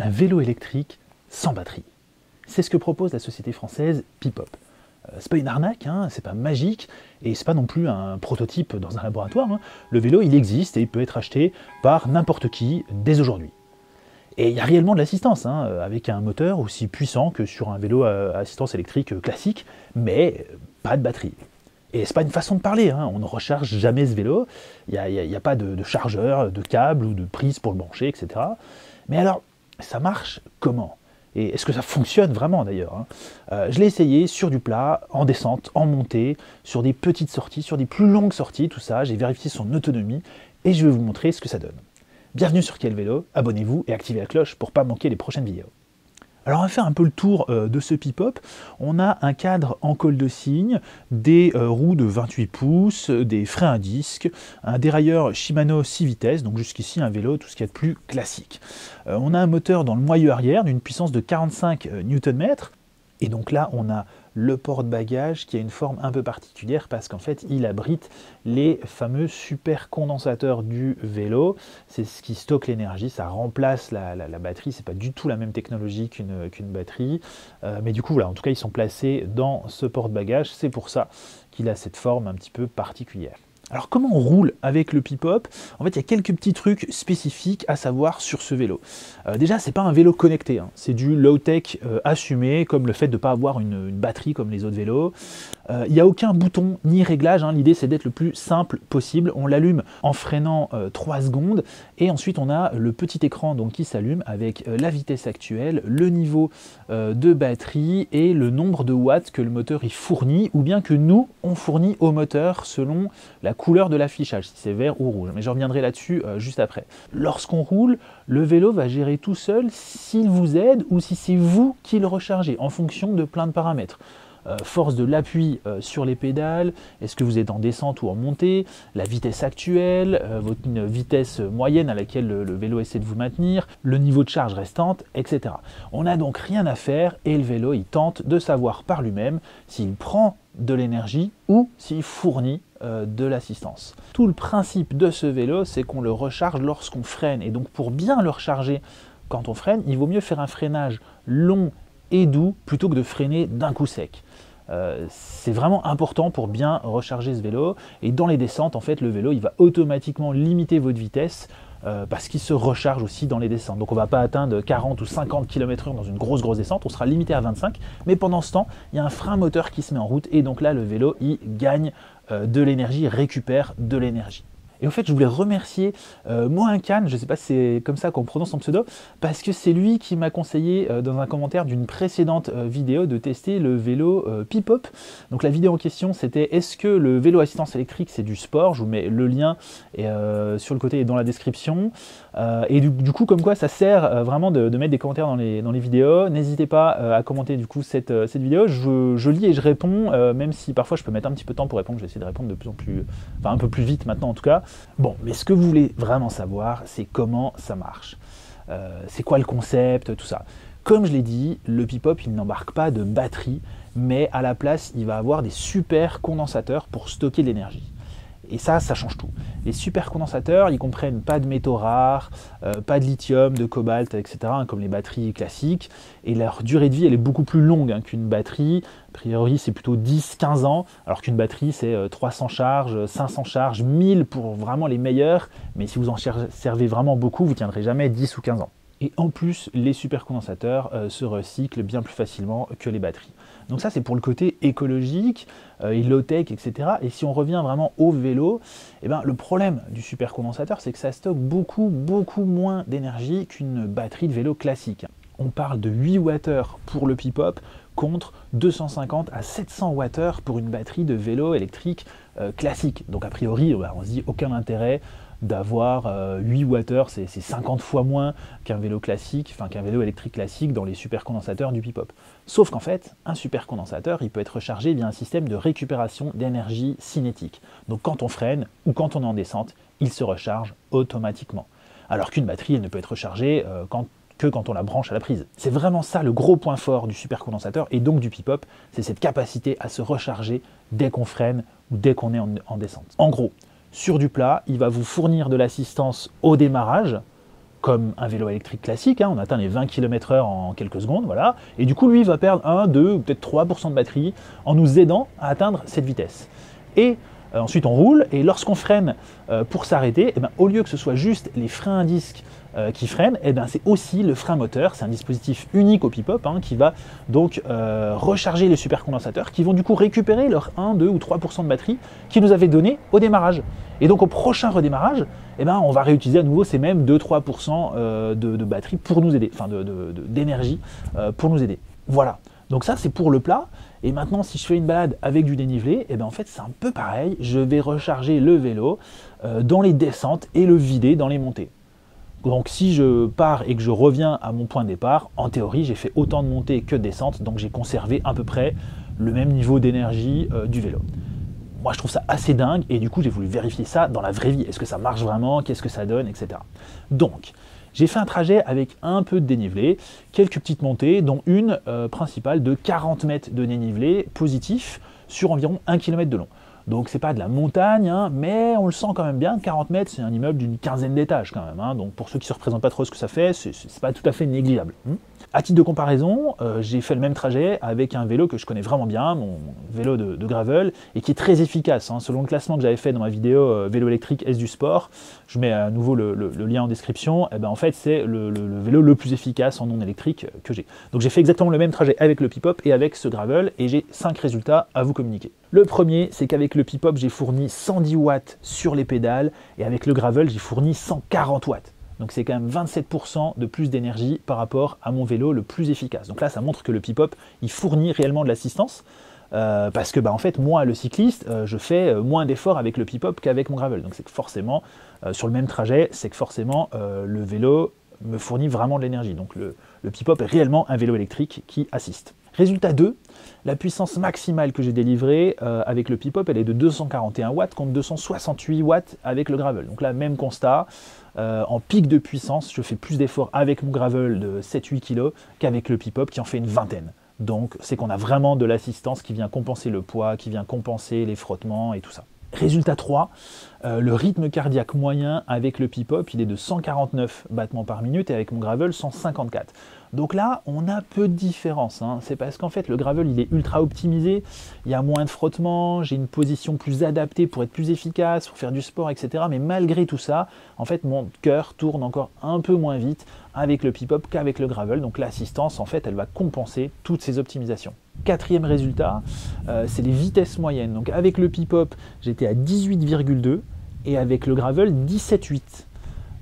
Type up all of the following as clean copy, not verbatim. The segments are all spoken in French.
un vélo électrique sans batterie. C'est ce que propose la société française Pipop. C'est pas une arnaque, hein, c'est pas magique, et c'est pas non plus un prototype dans un laboratoire. Hein. Le vélo, il existe et il peut être acheté par n'importe qui dès aujourd'hui. Et il y a réellement de l'assistance, hein, avec un moteur aussi puissant que sur un vélo à assistance électrique classique, mais pas de batterie. Et c'est pas une façon de parler, hein, on ne recharge jamais ce vélo, il n'y a pas de chargeur, de câble ou de prise pour le brancher, etc. Mais alors, ça marche comment ? Et est-ce que ça fonctionne vraiment d'ailleurs, hein? Je l'ai essayé sur du plat, en descente, en montée, sur des petites sorties, sur des plus longues sorties, tout ça. J'ai vérifié son autonomie et je vais vous montrer ce que ça donne. Bienvenue sur Quel Vélo, abonnez-vous et activez la cloche pour ne pas manquer les prochaines vidéos. Alors on va faire un peu le tour de ce Pipop. On a un cadre en colle de cygne, des roues de 28 pouces, des freins à disque, un dérailleur Shimano 6 vitesses, donc jusqu'ici un vélo, tout ce qu'il y a de plus classique. On a un moteur dans le moyeu arrière d'une puissance de 45 Nm. Et donc là, on a le porte-bagages qui a une forme un peu particulière parce qu'en fait, il abrite les fameux supercondensateurs du vélo. C'est ce qui stocke l'énergie, ça remplace la batterie. C'est pas du tout la même technologie qu'une batterie. Mais du coup, voilà, en tout cas, ils sont placés dans ce porte-bagages. C'est pour ça qu'il a cette forme un petit peu particulière. Alors comment on roule avec le Pipop ? En fait, il y a quelques petits trucs spécifiques à savoir sur ce vélo. Déjà, c'est pas un vélo connecté, hein. C'est du low-tech assumé, comme le fait de ne pas avoir une batterie comme les autres vélos. Il n'y a aucun bouton ni réglage, hein. L'idée c'est d'être le plus simple possible. On l'allume en freinant 3 secondes et ensuite on a le petit écran donc, qui s'allume avec la vitesse actuelle, le niveau de batterie et le nombre de watts que le moteur y fournit ou bien que nous on fournit au moteur selon la couleur de l'affichage, si c'est vert ou rouge. Mais je reviendrai là-dessus juste après. Lorsqu'on roule, le vélo va gérer tout seul s'il vous aide ou si c'est vous qui le rechargez en fonction de plein de paramètres. Force de l'appui sur les pédales, est-ce que vous êtes en descente ou en montée, la vitesse actuelle, votre vitesse moyenne à laquelle le vélo essaie de vous maintenir, le niveau de charge restante, etc. On n'a donc rien à faire et le vélo il tente de savoir par lui-même s'il prend de l'énergie ou s'il fournit de l'assistance. Tout le principe de ce vélo, c'est qu'on le recharge lorsqu'on freine et donc pour bien le recharger quand on freine, il vaut mieux faire un freinage long et doux plutôt que de freiner d'un coup sec. C'est vraiment important pour bien recharger ce vélo et dans les descentes en fait le vélo il va automatiquement limiter votre vitesse parce qu'il se recharge aussi dans les descentes. Donc on ne va pas atteindre 40 ou 50 km/h dans une grosse descente, on sera limité à 25, mais pendant ce temps il y a un frein moteur qui se met en route et donc là le vélo il gagne de l'énergie, récupère de l'énergie. Et en fait, je voulais remercier Moincan, je ne sais pas si c'est comme ça qu'on prononce son pseudo, parce que c'est lui qui m'a conseillé dans un commentaire d'une précédente vidéo de tester le vélo Pipop. Donc la vidéo en question, c'était est-ce que le vélo assistance électrique c'est du sport ? Je vous mets le lien sur le côté et dans la description. Et du coup, comme quoi ça sert vraiment de mettre des commentaires dans les vidéos. N'hésitez pas à commenter du coup cette vidéo. Je lis et je réponds, même si parfois je peux mettre un petit peu de temps pour répondre. Je vais essayer de répondre de plus en plus, enfin un peu plus vite maintenant en tout cas. Bon, mais ce que vous voulez vraiment savoir, c'est comment ça marche. C'est quoi le concept, tout ça. Comme je l'ai dit, le Pipop, il n'embarque pas de batterie, mais à la place, il va avoir des super condensateurs pour stocker de l'énergie. Et ça change tout. Les supercondensateurs, ils comprennent pas de métaux rares, pas de lithium, de cobalt, etc., hein, comme les batteries classiques. Et leur durée de vie, elle est beaucoup plus longue hein, qu'une batterie. A priori, c'est plutôt 10-15 ans, alors qu'une batterie, c'est 300 charges, 500 charges, 1000 pour vraiment les meilleurs. Mais si vous en servez vraiment beaucoup, vous tiendrez jamais 10 ou 15 ans. Et en plus, les supercondensateurs se recyclent bien plus facilement que les batteries. Donc ça, c'est pour le côté écologique, et low-tech, etc. Et si on revient vraiment au vélo, eh ben, le problème du supercondensateur, c'est que ça stocke beaucoup moins d'énergie qu'une batterie de vélo classique. On parle de 8 Wh pour le Pipop contre 250 à 700 Wh pour une batterie de vélo électrique classique. Donc a priori, on se dit aucun intérêt d'avoir 8 Wh, c'est 50 fois moins qu'un vélo classique, enfin qu'un vélo électrique classique dans les supercondensateurs du Pipop. Sauf qu'en fait, un supercondensateur, il peut être rechargé via un système de récupération d'énergie cinétique. Donc quand on freine ou quand on est en descente, il se recharge automatiquement. Alors qu'une batterie, elle ne peut être rechargée que quand on la branche à la prise. C'est vraiment ça le gros point fort du supercondensateur et donc du Pipop, c'est cette capacité à se recharger dès qu'on freine ou dès qu'on est en descente. En gros, sur du plat, il va vous fournir de l'assistance au démarrage, comme un vélo électrique classique, hein, on atteint les 20 km/h en quelques secondes, voilà, et du coup lui il va perdre 1, 2 ou peut-être 3% de batterie en nous aidant à atteindre cette vitesse. Et ensuite on roule, et lorsqu'on freine pour s'arrêter, au lieu que ce soit juste les freins à disque qui freinent, c'est aussi le frein moteur. C'est un dispositif unique au Pipop qui va donc recharger les supercondensateurs qui vont du coup récupérer leurs 1, 2 ou 3% de batterie qu'ils nous avaient donné au démarrage. Et donc au prochain redémarrage, on va réutiliser à nouveau ces mêmes 2-3% de batterie pour nous aider, enfin d'énergie pour nous aider. Voilà, donc ça c'est pour le plat. Et maintenant, si je fais une balade avec du dénivelé, en fait c'est un peu pareil. Je vais recharger le vélo dans les descentes et le vider dans les montées. Donc si je pars et que je reviens à mon point de départ, en théorie j'ai fait autant de montées que de descentes, donc j'ai conservé à peu près le même niveau d'énergie du vélo. Moi je trouve ça assez dingue, et du coup j'ai voulu vérifier ça dans la vraie vie. Est-ce que ça marche vraiment, qu'est-ce que ça donne, etc. Donc j'ai fait un trajet avec un peu de dénivelé, quelques petites montées, dont une principale de 40 mètres de dénivelé positif sur environ 1 km de long. Donc c'est pas de la montagne, mais on le sent quand même bien. 40 mètres, c'est un immeuble d'une quinzaine d'étages quand même. Donc pour ceux qui ne se représentent pas trop ce que ça fait, c'est pas tout à fait négligeable. À titre de comparaison, j'ai fait le même trajet avec un vélo que je connais vraiment bien, mon vélo de gravel, et qui est très efficace. Selon le classement que j'avais fait dans ma vidéo vélo électrique S du sport, je mets à nouveau le lien en description, en fait c'est le vélo le plus efficace en non électrique que j'ai. Donc j'ai fait exactement le même trajet avec le Pipop et avec ce gravel, et j'ai 5 résultats à vous communiquer. Le premier, c'est qu'avec le Pipop, j'ai fourni 110 watts sur les pédales, et avec le gravel, j'ai fourni 140 watts. Donc c'est quand même 27% de plus d'énergie par rapport à mon vélo le plus efficace. Donc là, ça montre que le Pipop, il fournit réellement de l'assistance, parce que en fait, moi, le cycliste, je fais moins d'efforts avec le Pipop qu'avec mon gravel. Donc c'est que forcément, sur le même trajet, c'est que forcément, le vélo me fournit vraiment de l'énergie. Donc le Pipop est réellement un vélo électrique qui assiste. Résultat 2, la puissance maximale que j'ai délivrée avec le Pipop, elle est de 241 watts contre 268 watts avec le gravel. Donc là, même constat, en pic de puissance, je fais plus d'efforts avec mon gravel de 7-8 kg qu'avec le Pipop qui en fait une vingtaine. Donc c'est qu'on a vraiment de l'assistance qui vient compenser le poids, qui vient compenser les frottements et tout ça. Résultat 3, le rythme cardiaque moyen avec le Pipop, il est de 149 battements par minute, et avec mon gravel 154. Donc là, on a peu de différence. C'est parce qu'en fait, le gravel, il est ultra optimisé, il y a moins de frottements, j'ai une position plus adaptée pour être plus efficace, pour faire du sport, etc. Mais malgré tout ça, en fait, mon cœur tourne encore un peu moins vite avec le Pipop qu'avec le gravel. Donc l'assistance, en fait, elle va compenser toutes ces optimisations. Quatrième résultat, c'est les vitesses moyennes. Donc avec le Pipop, j'étais à 18,2 et avec le gravel, 17,8.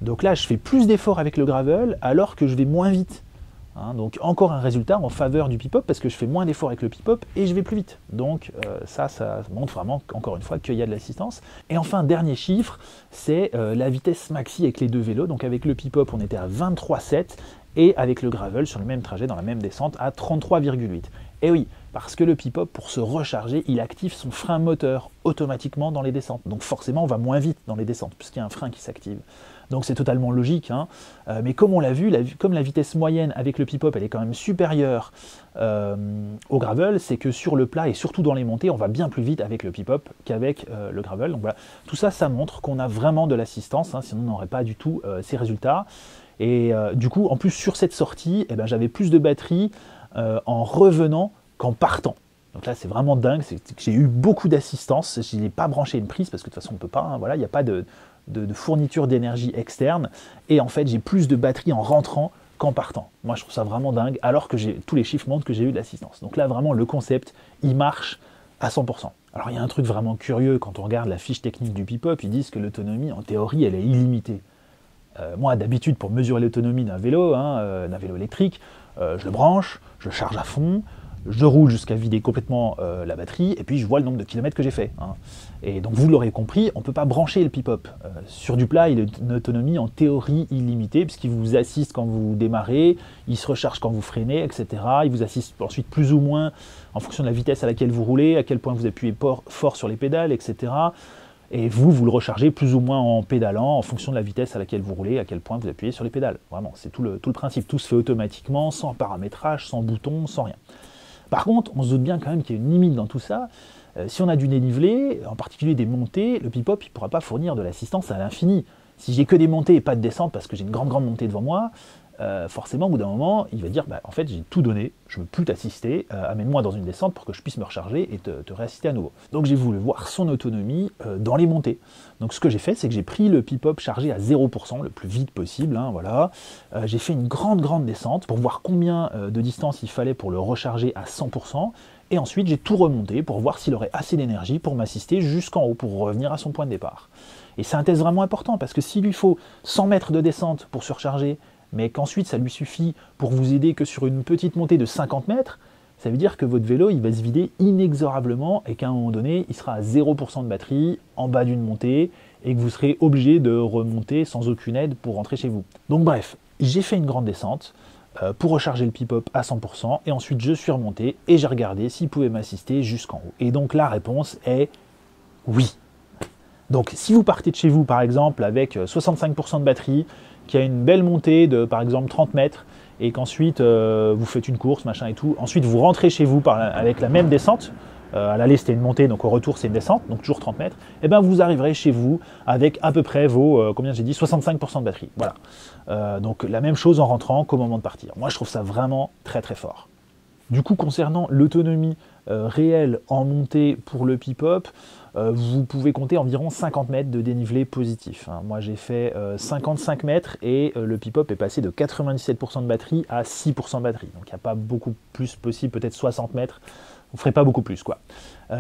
Donc là, je fais plus d'efforts avec le gravel alors que je vais moins vite. Donc encore un résultat en faveur du Pipop parce que je fais moins d'efforts avec le Pipop et je vais plus vite. Donc ça montre vraiment, encore une fois, qu'il y a de l'assistance. Et enfin, dernier chiffre, c'est la vitesse maxi avec les deux vélos. Donc avec le Pipop, on était à 23,7 et avec le gravel, sur le même trajet, dans la même descente, à 33,8. Et oui, parce que le Pipop, pour se recharger, il active son frein moteur automatiquement dans les descentes. Donc forcément, on va moins vite dans les descentes, puisqu'il y a un frein qui s'active. Donc c'est totalement logique, mais comme on l'a vu, comme la vitesse moyenne avec le Pipop, elle est quand même supérieure au gravel, c'est que sur le plat et surtout dans les montées, on va bien plus vite avec le Pipop qu'avec le gravel. Donc voilà, tout ça, ça montre qu'on a vraiment de l'assistance, sinon on n'aurait pas du tout ces résultats. Et du coup, en plus sur cette sortie, j'avais plus de batterie en revenant qu'en partant. Donc là, c'est vraiment dingue, c'est que j'ai eu beaucoup d'assistance. Je n'ai pas branché une prise parce que de toute façon, on ne peut pas, voilà, il n'y a pas de fourniture d'énergie externe. Et en fait, j'ai plus de batterie en rentrant qu'en partant. Moi, je trouve ça vraiment dingue, alors que tous les chiffres montrent que j'ai eu de l'assistance. Donc là, vraiment, le concept, il marche à 100%. Alors, il y a un truc vraiment curieux, quand on regarde la fiche technique du Pipop, ils disent que l'autonomie, en théorie, elle est illimitée. Moi, d'habitude, pour mesurer l'autonomie d'un vélo électrique, je le branche, je charge à fond, je roule jusqu'à vider complètement la batterie, et puis je vois le nombre de kilomètres que j'ai fait. Et donc vous l'aurez compris, on ne peut pas brancher le Pipop. Sur du plat, il a une autonomie en théorie illimitée, puisqu'il vous assiste quand vous démarrez, il se recharge quand vous freinez, etc. Il vous assiste ensuite plus ou moins en fonction de la vitesse à laquelle vous roulez, à quel point vous appuyez fort sur les pédales, etc. Et vous le rechargez plus ou moins en pédalant, en fonction de la vitesse à laquelle vous roulez, à quel point vous appuyez sur les pédales. Vraiment, c'est tout le principe. Tout se fait automatiquement, sans paramétrage, sans bouton, sans rien. Par contre, on se doute bien quand même qu'il y a une limite dans tout ça. Si on a du dénivelé, en particulier des montées, le Pipop ne pourra pas fournir de l'assistance à l'infini. Si j'ai que des montées et pas de descente, parce que j'ai une grande montée devant moi, forcément, au bout d'un moment, il va dire, bah, en fait, j'ai tout donné, je ne veux plus t'assister, amène-moi dans une descente pour que je puisse me recharger et te réassister à nouveau. Donc j'ai voulu voir son autonomie dans les montées. Donc ce que j'ai fait, c'est que j'ai pris le Pipop chargé à 0%, le plus vite possible, hein, voilà. J'ai fait une grande descente pour voir combien de distance il fallait pour le recharger à 100%, et ensuite j'ai tout remonté pour voir s'il aurait assez d'énergie pour m'assister jusqu'en haut, pour revenir à son point de départ. Et c'est un test vraiment important, parce que s'il lui faut 100 mètres de descente pour se recharger, mais qu'ensuite ça lui suffit pour vous aider que sur une petite montée de 50 mètres, ça veut dire que votre vélo il va se vider inexorablement et qu'à un moment donné il sera à 0% de batterie en bas d'une montée et que vous serez obligé de remonter sans aucune aide pour rentrer chez vous. Donc bref, j'ai fait une grande descente pour recharger le Pipop à 100% et ensuite je suis remonté et j'ai regardé s'il pouvait m'assister jusqu'en haut. Et donc la réponse est oui. Donc si vous partez de chez vous par exemple avec 65% de batterie, qui a une belle montée de par exemple 30 mètres, et qu'ensuite vous faites une course, machin et tout, ensuite vous rentrez chez vous avec la même descente, à l'aller c'était une montée, donc au retour c'est une descente, donc toujours 30 mètres, et bien vous arriverez chez vous avec à peu près vos, combien j'ai dit, 65% de batterie. Voilà. Donc la même chose en rentrant qu'au moment de partir. Moi je trouve ça vraiment très fort. Du coup, concernant l'autonomie réelle en montée pour le Pipop, vous pouvez compter environ 50 mètres de dénivelé positif. Hein. Moi, j'ai fait 55 mètres et le Pipop est passé de 97% de batterie à 6% de batterie. Donc, il n'y a pas beaucoup plus possible, peut-être 60 mètres. Vous ne ferez pas beaucoup plus, quoi.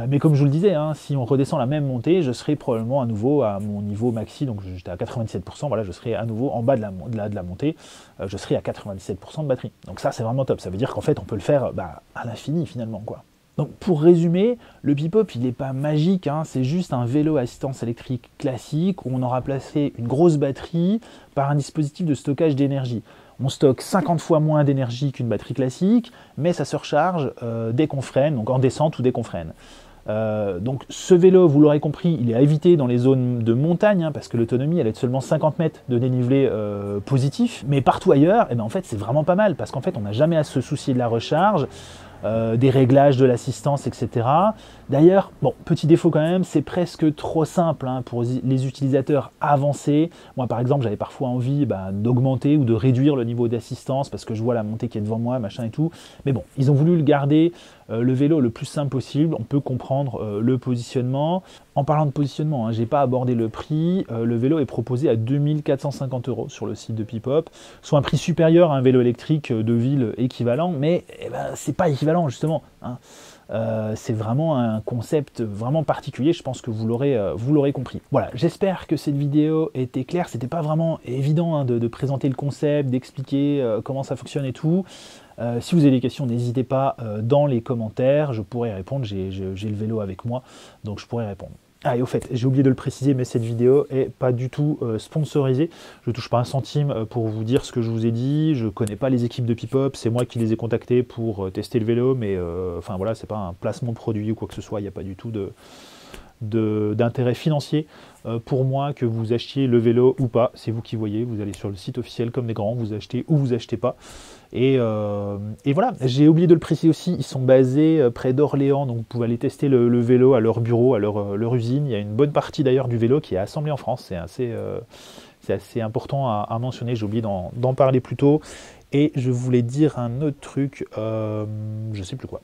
Mais comme je vous le disais, hein, si on redescend la même montée, je serai probablement à nouveau à mon niveau maxi, donc j'étais à 97%, voilà, je serai à nouveau en bas de la montée, je serai à 97% de batterie. Donc ça, c'est vraiment top. Ça veut dire qu'en fait, on peut le faire à l'infini, finalement, quoi. Donc pour résumer, le Pipop, il n'est pas magique, hein, c'est juste un vélo à assistance électrique classique où on aura placé une grosse batterie par un dispositif de stockage d'énergie. On stocke 50 fois moins d'énergie qu'une batterie classique, mais ça se recharge dès qu'on freine, donc en descente ou dès qu'on freine. Donc ce vélo, vous l'aurez compris, il est à éviter dans les zones de montagne, hein, parce que l'autonomie, elle est de seulement 50 mètres de dénivelé positif. Mais partout ailleurs, en fait, c'est vraiment pas mal, parce qu'en fait, on n'a jamais à se soucier de la recharge, des réglages de l'assistance, etc. D'ailleurs, bon, petit défaut quand même, c'est presque trop simple hein, pour les utilisateurs avancés. Moi, par exemple, j'avais parfois envie d'augmenter ou de réduire le niveau d'assistance parce que je vois la montée qui est devant moi, machin et tout. Mais bon, ils ont voulu le garder, le vélo le plus simple possible. On peut comprendre le positionnement. En parlant de positionnement, hein, je n'ai pas abordé le prix. Le vélo est proposé à 2450 € sur le site de Pipop, soit un prix supérieur à un vélo électrique de ville équivalent, mais c'est pas équivalent justement. Hein. C'est vraiment un concept vraiment particulier, je pense que vous l'aurez compris. Voilà, j'espère que cette vidéo était claire, c'était pas vraiment évident hein, de présenter le concept, d'expliquer comment ça fonctionne et tout. Si vous avez des questions, n'hésitez pas dans les commentaires, je pourrai répondre, j'ai le vélo avec moi, donc je pourrai répondre. Ah, et au fait, j'ai oublié de le préciser, mais cette vidéo est pas du tout sponsorisée. Je touche pas un centime pour vous dire ce que je vous ai dit. Je connais pas les équipes de Pipop, c'est moi qui les ai contactés pour tester le vélo, mais enfin voilà, c'est pas un placement de produit ou quoi que ce soit. Il n'y a pas du tout d'intérêt financier pour moi que vous achetiez le vélo ou pas. C'est vous qui voyez. Vous allez sur le site officiel comme des grands, vous achetez ou vous achetez pas. Et voilà, j'ai oublié de le préciser aussi, ils sont basés près d'Orléans, donc vous pouvez aller tester le vélo à leur bureau, à leur usine. Il y a une bonne partie d'ailleurs du vélo qui est assemblé en France, c'est assez important à mentionner, j'ai oublié d'en parler plus tôt. Et je voulais dire un autre truc, je sais plus quoi.